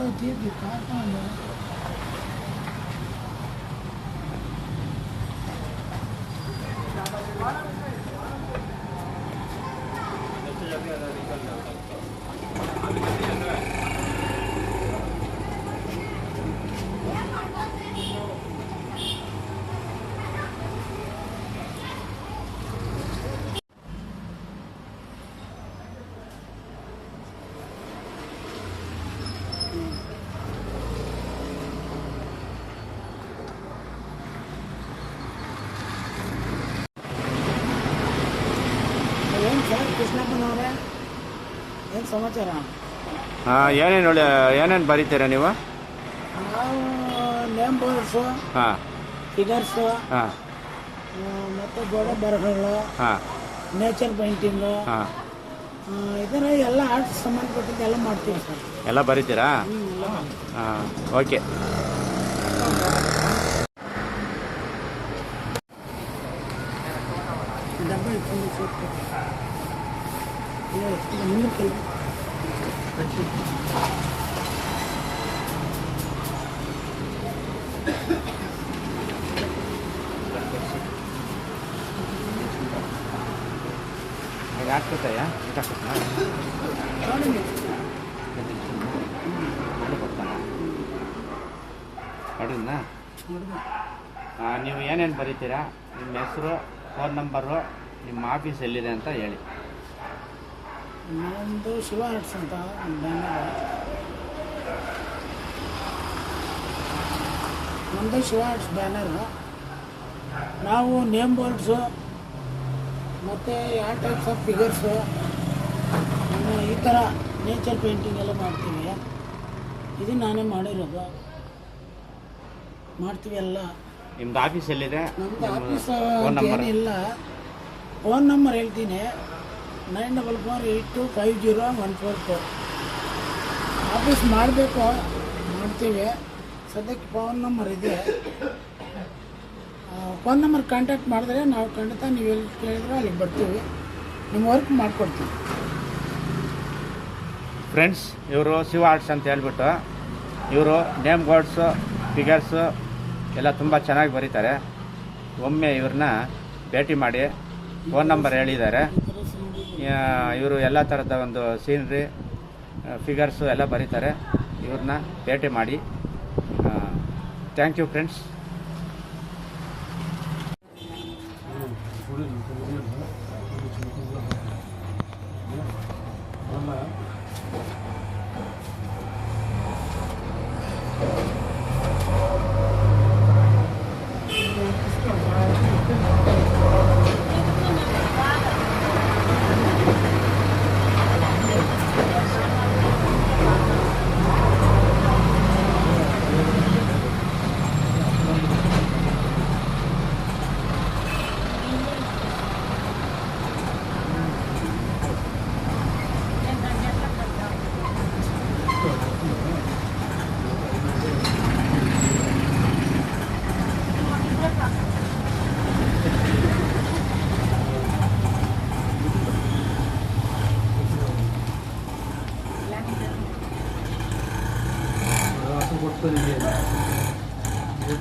होती है कहाँ कहाँ ಸರ್ ಕೃಷ್ಣಪ್ಪನವರೇ ಏನು ಸಮಾಚಾರ? ಏನೇನು ಬರೀತೀರಾ ನೀವು? ನಾವು ನೇಮ್ ಬೋರ್ಡ್ಸು, ಹಾಂ, ಫಿಗರ್ಸು, ಹಾಂ, ಮತ್ತು ಗೋಡೆ ಬರಹಗಳು, ಹಾಂ, ನೇಚರ್ ಪೇಂಟಿಂಗು, ಹಾಂ, ಇದರ ಎಲ್ಲ ಆರ್ಟ್ಸ್ ಸಂಬಂಧಪಟ್ಟಿದ್ದು ಎಲ್ಲ ಮಾಡ್ತೀವಿ ಸರ್. ಎಲ್ಲ ಬರೀತೀರಾ? ಹಾಂ, ಓಕೆ. ಡಬ್ಬ ಇಟ್ಕೊಂಡು ಸೇರ್ತು ಮುಂದಕ್ಕೆ ಯಾಕೆ ನೋಡಿದ್ನಾ? ನೀವು ಏನೇನು ಬರೀತೀರಾ? ನಿಮ್ಮ ಹೆಸರು, ಫೋನ್ ನಂಬರು, ನಿಮ್ಮ ಆಫೀಸ್ ಎಲ್ಲಿದೆ ಅಂತ ಹೇಳಿ. ನಮ್ಮದು ಶಿವ ಆರ್ಟ್ಸ್ ಅಂತ ನಮ್ಮದು ಶಿವ ಆರ್ಟ್ಸ್ ಬ್ಯಾನರು. ನಾವು ನೇಮ್ ಬೋರ್ಡ್ಸು ಮತ್ತು ಯಾವ ಟೈಪ್ಸ್ ಆಫ್ ಫಿಗರ್ಸು, ಈ ಥರ ನೇಚರ್ ಪೇಂಟಿಂಗ್ ಎಲ್ಲ ಮಾಡ್ತೀವಿ. ಇದು ನಾನೇ ಮಾಡಿರೋದು, ಮಾಡ್ತೀವಿ ಎಲ್ಲ. ನಿಮ್ದು ಆಫೀಸ್ ಎಲ್ಲಿದೆ? ನಮ್ಮದು ಆಫೀಸ್ ಏನಿಲ್ಲ. ಫೋನ್ ನಂಬರ್ ಹೇಳ್ತೀನಿ, 9448250144. ಆಫೀಸ್ ಮಾಡಬೇಕು, ಮಾಡ್ತೀವಿ. ಸದ್ಯಕ್ಕೆ ಫೋನ್ ನಂಬರ್ ಇದೆ. ಫೋನ್ ನಂಬರ್ ಕಾಂಟ್ಯಾಕ್ಟ್ ಮಾಡಿದ್ರೆ ನಾವು ಖಂಡಿತ ನೀವು ಎಲ್ಲಿ ಕೇಳಿದ್ರೆ ಅಲ್ಲಿಗೆ ಬರ್ತೀವಿ, ನಿಮ್ಮ ವರ್ಕ್ ಮಾಡಿಕೊಡ್ತೀವಿ. ಫ್ರೆಂಡ್ಸ್, ಇವರು ಶಿವ ಆರ್ಟ್ಸ್ ಅಂತ ಹೇಳ್ಬಿಟ್ಟು ಇವರು ನೇಮ್ ಬೋರ್ಡ್ಸು, ಫಿಗರ್ಸು ಎಲ್ಲ ತುಂಬ ಚೆನ್ನಾಗಿ ಬರೀತಾರೆ. ಒಮ್ಮೆ ಇವ್ರನ್ನ ಭೇಟಿ ಮಾಡಿ. ಫೋನ್ ನಂಬರ್ ಹೇಳಿದ್ದಾರೆ. ಇವರು ಎಲ್ಲ ಥರದ ಒಂದು ಸೀನ್ರಿ, ಫಿಗರ್ಸು ಎಲ್ಲ ಬರೀತಾರೆ. ಇವ್ರನ್ನ ಭೇಟಿ ಮಾಡಿ. Thank you friends.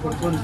ಕೊಡ್ಕೊಂಡು